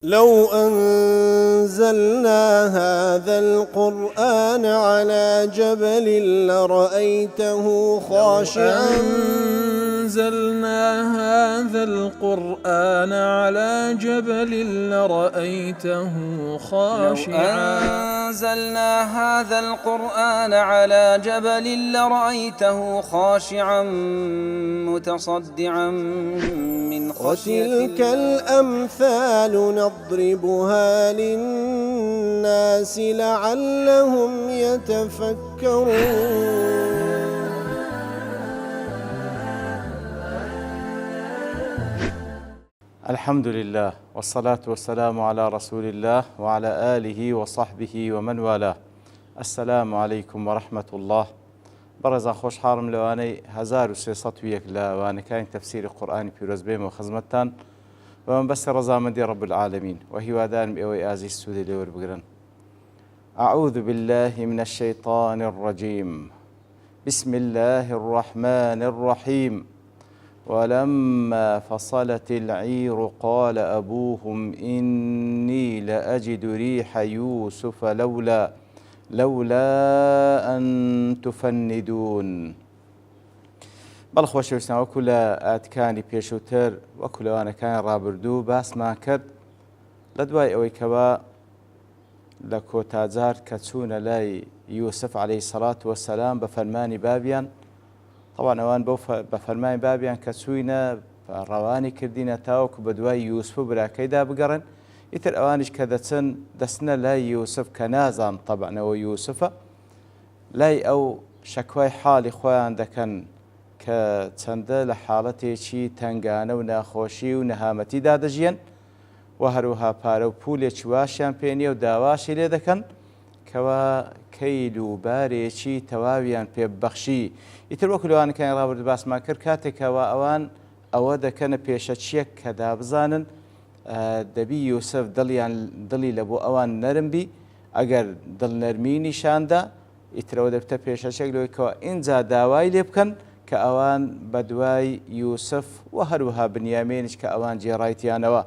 لو أنزلنا هذا القرآن على جبل لرأيته خاشعا أنزلنا هذا القرآن على جبل لرأيته خاشعا أنزلنا هذا القرآن على جبل لرأيته خاشعا متصدعا من خشية وتلك الأمثال نضربها للناس لعلهم يتفكرون. الحمد لله والصلاة والسلام على رسول الله وعلى آله وصحبه ومن والاه. السلام عليكم ورحمة الله. برزا خوش حارم لواني 1301 لواني كاين تفسير القرآن بيروز بيم وخزمتان ومن بس رزامندي رب العالمين وهي وادان بأوي آزي السودي لور بقرن. أعوذ بالله من الشيطان الرجيم. بسم الله الرحمن الرحيم. ولما فصلت العير قال أبوهم إني لأجد ريح يوسف لولا أن تفندون. بەڵخۆشە ویستان وەکو لە ئاتکانی پێشووتر وەکو لەوانەکانی ڕابردوو باسمان کرد لە دوای ئەوەی کەوا لە کۆتاجار کە چوونە لای یوسف عەلەیهی سەڵات وەسەلام بە فەرمانی بابیان طبعا ئەوان بە فەرمانی بابیان کە چووینە ڕەوانی کردینە تاوەکو بە دوای یوسف و براکەیدا بگەڕن ئیتر ئەوانیش کە دەچن دەستنە لای یوسف کە نازان طبعنەوە یوسفە لای ئەو شەکوای حاڵی خۆیان دەکەن کە چەندە لە حاڵەتێکی تەنگانە و ناخۆشی و نەهامەتیدا دەژیان و هەروەها پارە و پولێکی واشیان پێنیە و داواشی لێ دەکەن کەوا کەیل و بارێکی تەواویان پێبەخشی. ئیتر وەکو لەوانەکانی ڕابرد باسمان کرد کاتێکەوە ئەوان ئەوە دەکەنە پێشەچیەک کە دابزانن دەبی یوسف دڵی لە بۆ ئەوان نەرمبی ئەگەر دڵنەرمی نیشاندا ئیترەوە دەبتە پێشەچێک لەوەی کەوە ئینجا داوای لێ بکەن کە ئەوان بە دوای یوسف و هەروەها بنیامێنش کە ئەوان جێڕایتیانەوە.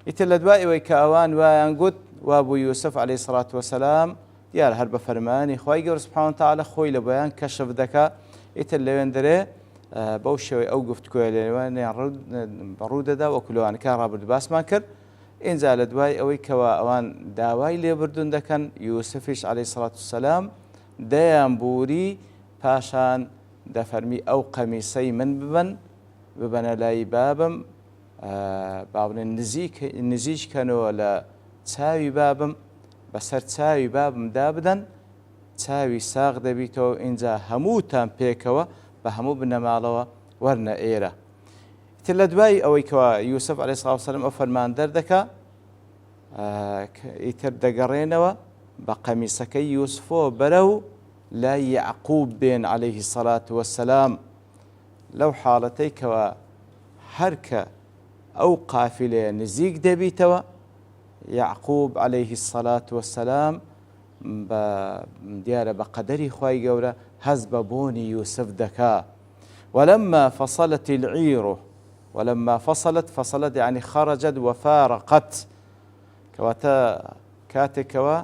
ئیتر لە دوای ئەوەی کە ئەوان وایان گوت وا بوو یوسف عەلەیهی سەڵات وەسەلام دیار هەر بە فەرمانی خوای گەورە سوبحانەهو وتەعالە خۆی لە بۆیان کەشف دەکا. ئیتر لەوێندرێ بەو شێوەی ئەو گفتگۆیە لێوانیان ڕوو دەدا وەکو لەوانەکان ڕابرد باسمان کرد. ئینجا لە دوای ئەوەی کەوا ئەوان داوای لێبردون دەکەن یوسفیش عەلەیهی سەڵات وسەلام دەیان بوری پاشان دەفەرمی ئەو قەمیسەی من ببەنە لای بابم باڵێن نزیککەنەوە لە چاوی بابم بەسەر چاوی بابم دابدەن چاوی ساغ دەبیتەوە ئینجا هەمووتان پێکەوە بە هەموو بنەماڵەوە وەرنە ئێرە. تر لە دوای ئەوەی کەوا یوسف عەلەیهی سەڵات وسەلام ئەو فەرمان دەردەکا ئیتر دەگەڕێنەوە بە قەمیسەکەی یوسفۆ بەرەو لای یعقوب بێن عەلەیهی سەڵات وەسەلام لەو حاڵەتەی کەوا هەرکە ئەو قافیلەیە نزیک دەبیتەوە یعقوب عەلەیهی سەڵات وەسەلام دیارە بە قەدەری خوای گەورە هەز بە بۆنی یوسف دەکا. ولما فصلت العير ولما فصلت يعني خرجت وفارقت کەواتە کاتێکەوە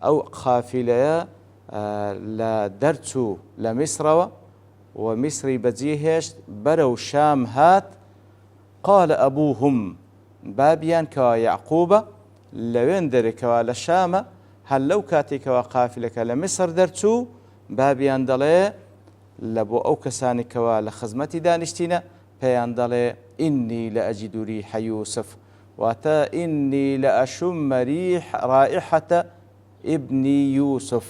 ئەو قافیلەیە لە دەرچوو لە میسرەوە و میسری بەجێهێشت بەرەو شام هات قال ئەبوهم بابیان کەوا یعقوبە لەوێن دەرێکەوە لە شامە هەر لەو کاتێکەوە قافیلەکە لە میسر دەرچوو بابیان دەڵێ لە بۆ ئەو کەسانی کەوا لە خزمەتی دانیشتینە پێیان دەڵێ ئینی لەئەجیدو ریح یوسف واتە ئینی لەئەشم ڕائحەتە ئیبنی یوسف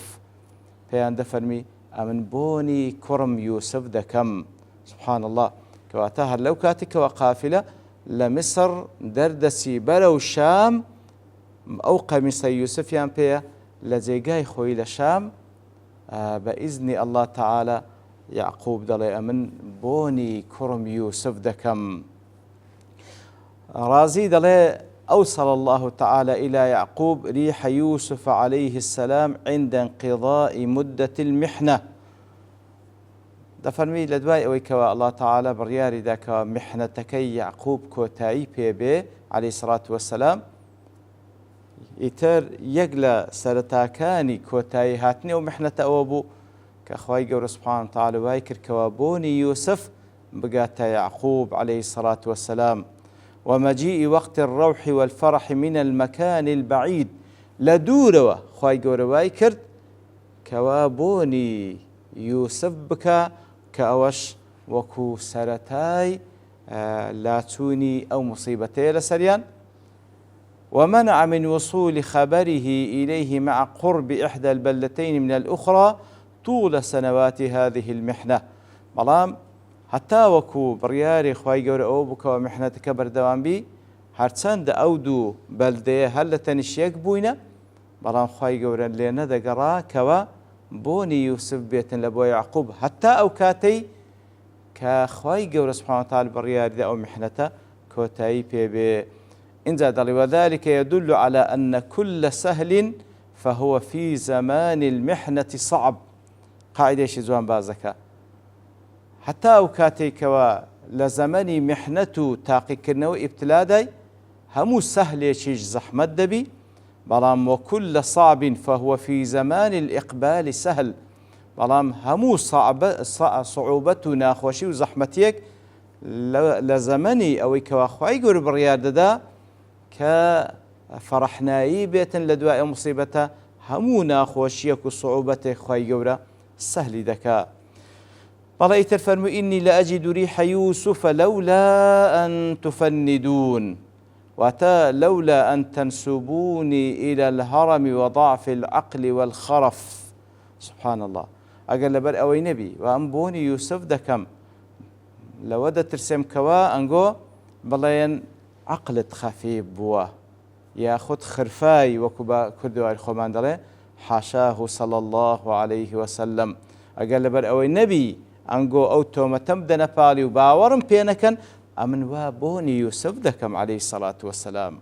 پێیان دەفەرمی ئەمن بۆنی کوڕم یوسف دەکەم. سبحان الله کەواتە هەر لەو کاتێکەوە قافیلە لە میسر دەردەچی بەرەو شام ئەو قەمیسە یوسفیان پێیە لە جێگای خۆی لە شام بە ئیزنی الله تعالى یعقوب دەڵێ ئەمن بۆنی کوڕم یوسف دەکەم. رازی دەڵێ أوصل الله تعالى إلى يعقوب ريح يوسف عليه السلام عند انقضاء مدة المحنة. دەفەرمی لە دوای ئەوەی کەوا الله تعالى بڕیاری دا کە محنەتەکەی یعقوب کۆتایی پێبێ عەلەیهی سەڵات وەسەلام ئیتر یەک لە سەرەتاکانی کۆتایی هاتنی ئەو میحنەتە ئەوە بوو کە خوای گەورە سوبحانەهو وتەعالە وای کردکەوە بۆنی یوسف بگاتە یعقوب عليه الصلاة والسلام ومجيء وقت الروح والفرح من المكان البعيد لدوروا خوای گەورە وای کرد کەوا بۆنی یوسف بکە کە ئەوەش وەکو سەرەتای لاچوونی ئەو مصیبەتەیە لەسەریان ومنع من وصول خبره إليه مع قرب إحدى البلدتين من الأخرى طول سنوات هذه المحنة بەڵام هەتا وەکو بڕیاری خوای گەورە ئەوە بووکەوە میحنەتەکە بەردەوام بی هەرچەندە ئەو دوو بەلدەیە هەر لە تەنیشتێک بووینە بەڵام خوای گەورە لێ نەدەگەڕا کەوە بۆنی یوسف بێتن لە بۆ یعقوب هەتا ئەو کاتەی کە خوای گەورە سوبحانەهو وتەعالە بڕیاریدا ئەو میحنەتە کۆتایی پێبێ. اینجا دەڵێ وذلك يدل على أن كل سهل فهو في زمان المحنة صعب. قاعدەیەکی جوان بازەکە حتا ئەو کاتێکەوە لە زەمەنی میحنەت و تاقیکردنەوە ئیبتلادای هەموو سەهلێکیش زەحمەت دەبی بەڵام وكل صعب فهو في زمان الإقبال سهل بەڵام هەموو صعوبەت و ناخۆشی و زەحمەتیەک لە زەمەنی ئەوەی کەوا خوای گەورە بڕیار دەدا کە فەرەحنایی بێتن لە دوای ئەو مصیبەتە هەموو ناخۆشیەک و صعوبەتێک خوای گەورە سەهلی دەکا. بەڵێ ئیتر فەرمووی ئینی لەئەجیدو ریح یوسف لەولا ئەن تفەندون واتە لولا أن تنسبوني إلى الهرم وضعف العقل والخرف. سبحان الله ئەگەر لەبەر ئەوەی نەبی و ئەم بۆنی یوسف دەکەم لەوە دەترسێم کەوا ئەنگۆ بڵێن عقلت خەفیف بووە یاخود خرفای وەکو بە کوردەواری خۆمان دەڵێ حاشاه صلى الله عليه وسلم ئەگەر لەبەر ئەوەی نەبی ئەنگۆ ئەو تۆمەتەم دەنەپاڵی و باوەڕم پێ نەکەن ئەمن وا بۆنی یوسف دەکەم عليه الصلاة والسلام.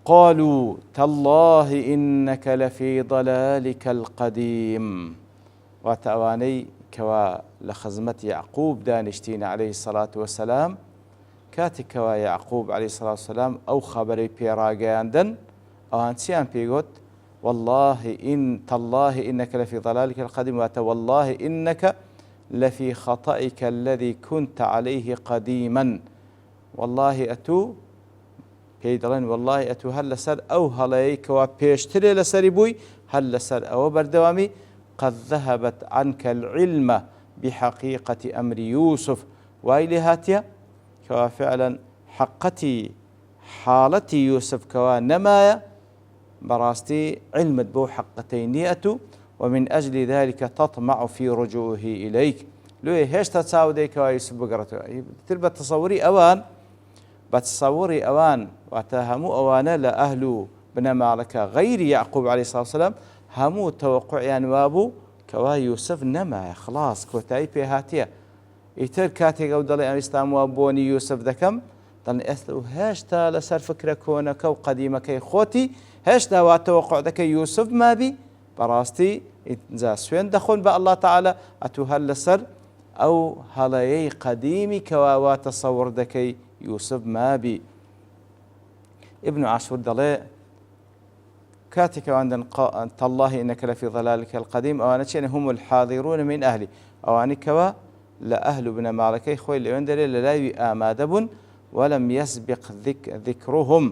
قالوا تالله إنك لفي ضلالك القديم واتەوانەی کەوا لە خزمەت یعقوب دانیشتینە عليه الصلاة والسلام کاتێکەوە یعقوب عليه الصلاة والسلام ئەو خەبەرەی پێڕاگەیاندن ئەوان چیان پێگوت والله إن تالله إنك لفي ضلالك القديم واتە والله إنك لفي خطئك الذي كنت عليه قديما والله أتو پێی دەڵێن والله ئەتوو هەر لەسەر ئەو هەڵەیەی کەوا پێشترێ لەسەری بووی هەر لەسەر ئەوە بەردەوامی قد ذهبت عنك العلم بحقيقة أمر يوسف وای لێ هاتیە کەوا فعلا حقەتی حاڵەتی یوسف کەوا نەمایە بەڕاستی علمت بۆ حقەتەی نیەتو ومن أجل ذلك تطمع في رجوعه إليك لێ هێشتا چاودەیەکەوە یوسف بگەڕێتەوە تر بە تەسەووری ئەوان بەتصەوری ئەوان واتە هەموو ئەوانە لە ئەهل و بنەماڵەکە غەیری یعقوب عليه الصلاة والسلام هەموو تەوەقعیان وابوو کەوا یوسف نەمایە خلاص کۆتایی پێهاتیە ئیتر کاتێک ئەو دەڵێ ئەویستان وا بۆنی یوسف دەکەم دەڵێن ئێستا و هێشتا لەسەر فکرە کۆنەکە و قەدیمەکەی خۆتی هێشتا وا تەوەقع دەکەی یوسف مابی بەڕاستی جا سوێن دەخۆن بە ئەڵڵا تەعالە ئەتوو هەر لەسەر ئەو هەڵەیەی قەدیمی کەوا وا تەسەوڕ دەکەی يوسف مابي. ابن عاشور دەڵێ کاتێکەوە عندن تالله إنك لفي ضلالك القديم ئەوانە چێنە هم الحاضرون من أهلي ئەوانی کەوا لە ئەهل و بنەماڵەکەی خۆی لەوێن دەرێ لە لای ئامادە بوون ولم يسبق ذكرهم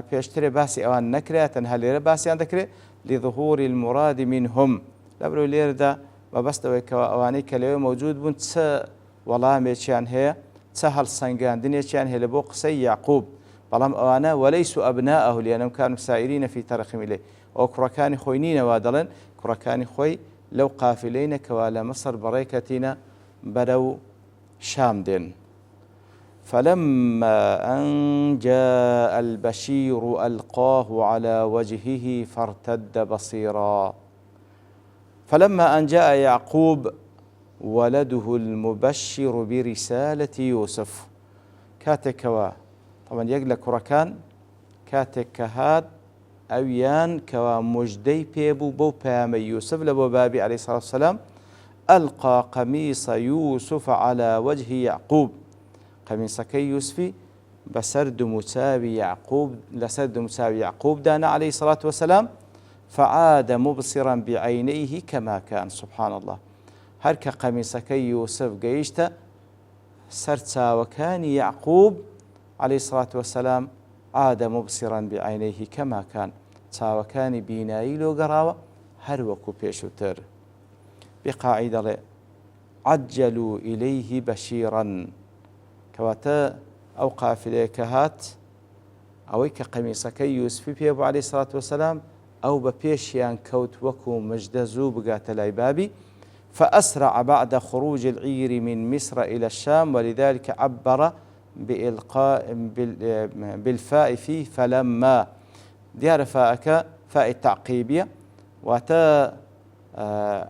پێشترێ باسی ئەوان نەکرێت تەنها لێرە باسییان دەکرێت لظهور المراد منهم لەبرۆ لێرەدا بەبەستەوەی کەوا ئەوانەی کە لەوێ موجود بوون چ وەڵامێکیان هەیە چه هەڵسەنگاندنێکیان هەیە لە بۆ قسەی یعقوب بەڵام ئەوانە وەلەیسوا ئەبناءه لأنهم كانوا سائرين في طريقهم إليه ئەو کوڕەکانی خۆی نینەوە دەڵێن کوڕەکانی خۆی لەو قافلەیە کەوا لە مەسەر بەڕێکەتینە بەرەو شام دێن. فلما أن جاء البشير ألقاه على وجهه فارتد بصيرا. فلما أن جاء يعقوب ولده المبشر برسالة يوسف كاتكوا طبعا يقل كركان كاتك هاد أويان كوا مجدي بيبو بو بام يوسف لبو بابي عليه الصلاة والسلام ألقى قميص يوسف على وجه يعقوب قميص كي يوسفي بسرد مساوي يعقوب لسرد مساوي يعقوب دانا عليه الصلاة والسلام فعاد مبصرا بعينيه كما كان. سبحان الله. هرك قميصك يوسف قيشت سرتسا وكان يعقوب عليه الصلاة والسلام عاد مبصرا بعينيه كما كان. تساوكاني بيناي لو قراوة هر وكو بيشوتر بقاعدة عجلوا إليه بشيرا كواتا أو قافلة كهات أو كقميصك يوسف بيبو عليه الصلاة والسلام أو ببيشيان كوت وكو مجدزو بقات العبابي فأسرع بعد خروج العير من مصر إلى الشام ولذلك عبر بإلقاء بالفاء فيه فلما ديار فاءك فاء التعقيبية واتا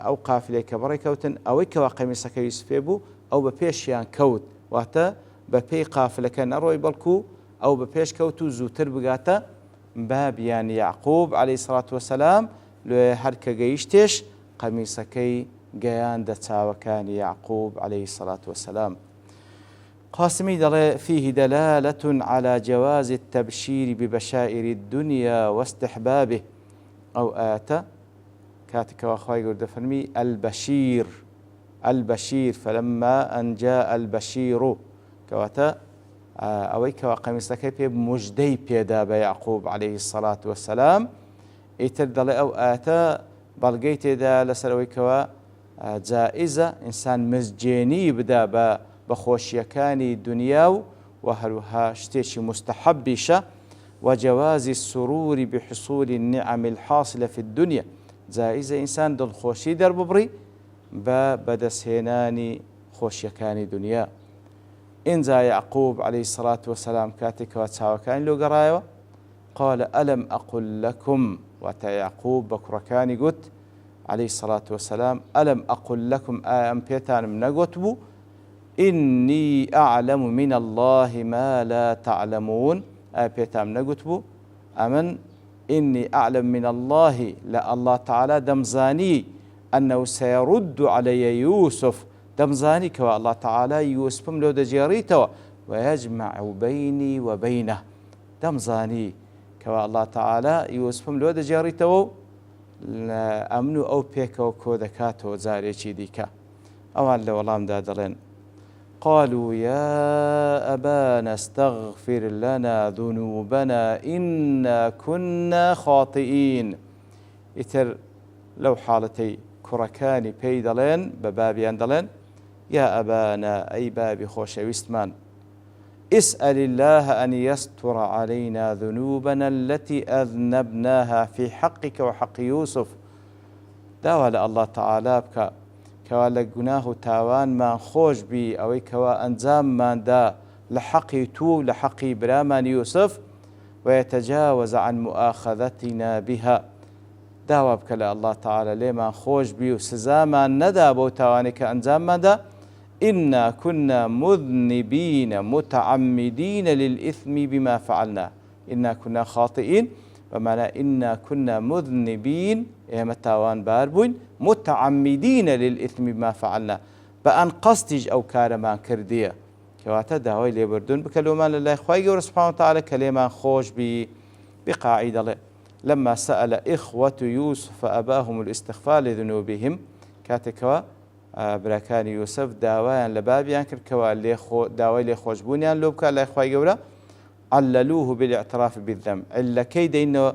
أو قافلة كبري كوتن أو كوا قميصك يوسف بيبو أو ببيشيان كوت واتا ببي قافلة كان أروي بلكو أو ببيش كوتو زوتر بقاتا باب يعني يعقوب عليه الصلاة والسلام لهرك جيشتش قميصكي جيان دتسا وكان يعقوب عليه الصلاة والسلام. قاسمي دل فيه دلالة على جواز التبشير ببشائر الدنيا واستحبابه أو آتا كاتك وأخوي قرد فرمي البشير فلما أن جاء البشير كواتا أويك وقميصك بيب مجدي بيدا بيعقوب عليه الصلاة والسلام يتردل أو آتا بلغيت دا لسرويك جائزة إنسان مزجيني بدا بخوشيكاني دنياو وهلوها شتيشي مستحبشة وجواز السرور بحصول النعم الحاصلة في الدنيا جائزة إنسان دل خوشي در ببري بدسهناني خوشيكاني دنيا إنزا يعقوب عليه الصلاة والسلام كاتك واتساوكاني لو قرايوه قال ألم أقل لكم واتا يعقوب بكركاني قلت عليه الصلاة والسلام ألم أقل لكم أم بيتان من قتبو إني أعلم من الله ما لا تعلمون بيتان من قتبو أمن إني أعلم من الله لا الله تعالى دمزاني أنه سيرد علي يوسف دمزاني كوا الله تعالى يوسف لو دجيريته ويجمع بيني وبينه دمزاني كوا الله تعالى يوسف لو دجيريته أمنو أو بيكو كودكاتو زاريشي ديكا أوان لو الله مدادلين قالوا يا أبانا استغفر لنا ذنوبنا إنا كنا خاطئين إتر لو حالتي كركاني بيدلين ببابيان دلين يا أبانا أي بابي خوش ويستمان اسأل الله أن يستر علينا ذنوبنا التي أذنبناها في حقك وحق يوسف داوال الله تعالى بك كوا قناه تاوان ما خوش بي أو كوا أنزام ما دا لحقي تو لحقي برامان يوسف ويتجاوز عن مؤاخذتنا بها داوا بك الله تعالى لما خوش بي وسزاما ندى بو تاوانك أنزام ما دا إنا كنا مذنبين متعمدين للإثم بما فعلنا إنا كنا خاطئين بمعنى إنا كنا مذنبين متاوان باربون متعمدين للإثم بما فعلنا بأن قصدج أو كارمان كردية كواتا داوي ليبردون بكلمان لله خواهي سبحانه وتعالى كلمان خوش بقاعدة لما سأل إخوة يوسف أباهم الاستغفار لذنوبهم كاتكوا براكان يوسف داوایان لبابيان کرد كوا داوای لي خوشبونيان لو بكا لا خوای گورا عللوه بالاعتراف بالذنب الا كيد انه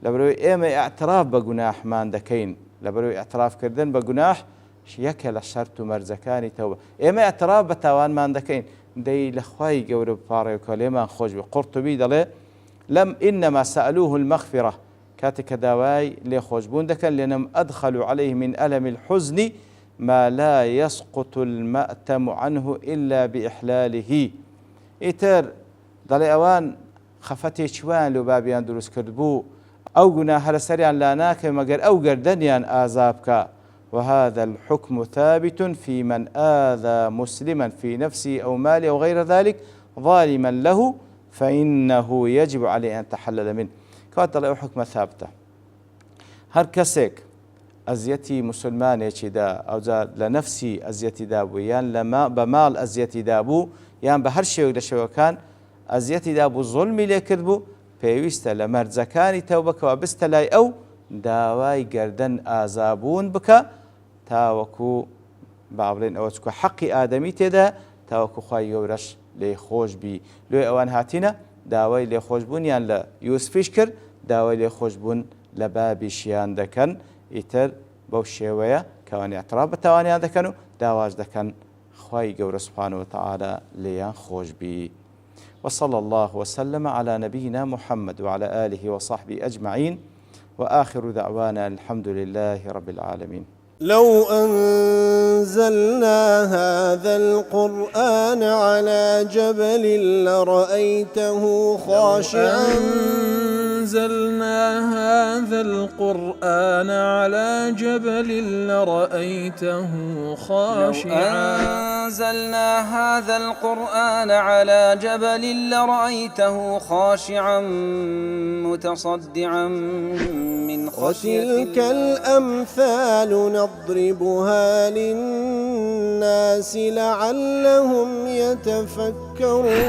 لبروي اما اعتراف بجناح ما عندكين لبروي اعتراف كردن بجناح يكل الشرط مرزكاني توبه اما اعتراف بتاوان ما عندكين دي لخواي گور باري كلمه خوش قرطبي دله لم انما سالوه المغفره كاتك داوای لي خوشبون دكن لانهم ادخلوا عليه من الم الحزن ما لا يسقط المأتم عنه إلا بإحلاله إتر ضلي أوان خفتي شوان لو بابيان دروس كردبو أو قناها لسريعا لا ناكي مقر أو قردنيان آذابك وهذا الحكم ثابت في من آذى مسلما في نفسه أو ماله أو غير ذلك ظالما له فإنه يجب عليه أن تحلل منه كانت ضلي حكم ثابتة هر كسيك أزيتي مسلمان دا أو لنفسي أزيتي دابو يان لما بمال أزيتي دابو يان بهر شيء ولا شيء كان ئەزیەتی دا بوو زوڵمی لێ کرد بوو پێویستە لە مەرجەکانی تەوبەکەوە بستە لای ئەو داوای گەردەن ئازابوون بکە تاوەکو باڵێن ئەوە چکە حەقی ئادەمی تێدا تاوەکو خوای گەورەش لێ خۆش بی لێ ئەوان هاتینە داوای لێخۆشبوونیان لە یوسفیش کرد داوای لێخۆشبوون لە بابیشیان دەکەن ئیتر بەو شێوەیە کەوانی ئەتراف بە تاوانیان دەکەن و داواش دەکەن خوای گەورە سوبحانەهو وتعالە لێیان خۆش بی وصلى الله وسلم على نبينا محمد وعلى آله وصحبه أجمعين وآخر دعوانا الحمد لله رب العالمين لو أنزلنا هذا القرآن على جبل لرأيته خاشعا أنزلنا هذا القرآن على جبل لرأيته خاشعا أنزلنا هذا القرآن على جبل لرأيته خاشعا متصدعا من خشية وتلك الأمثال نضربها للناس لعلهم يتفكرون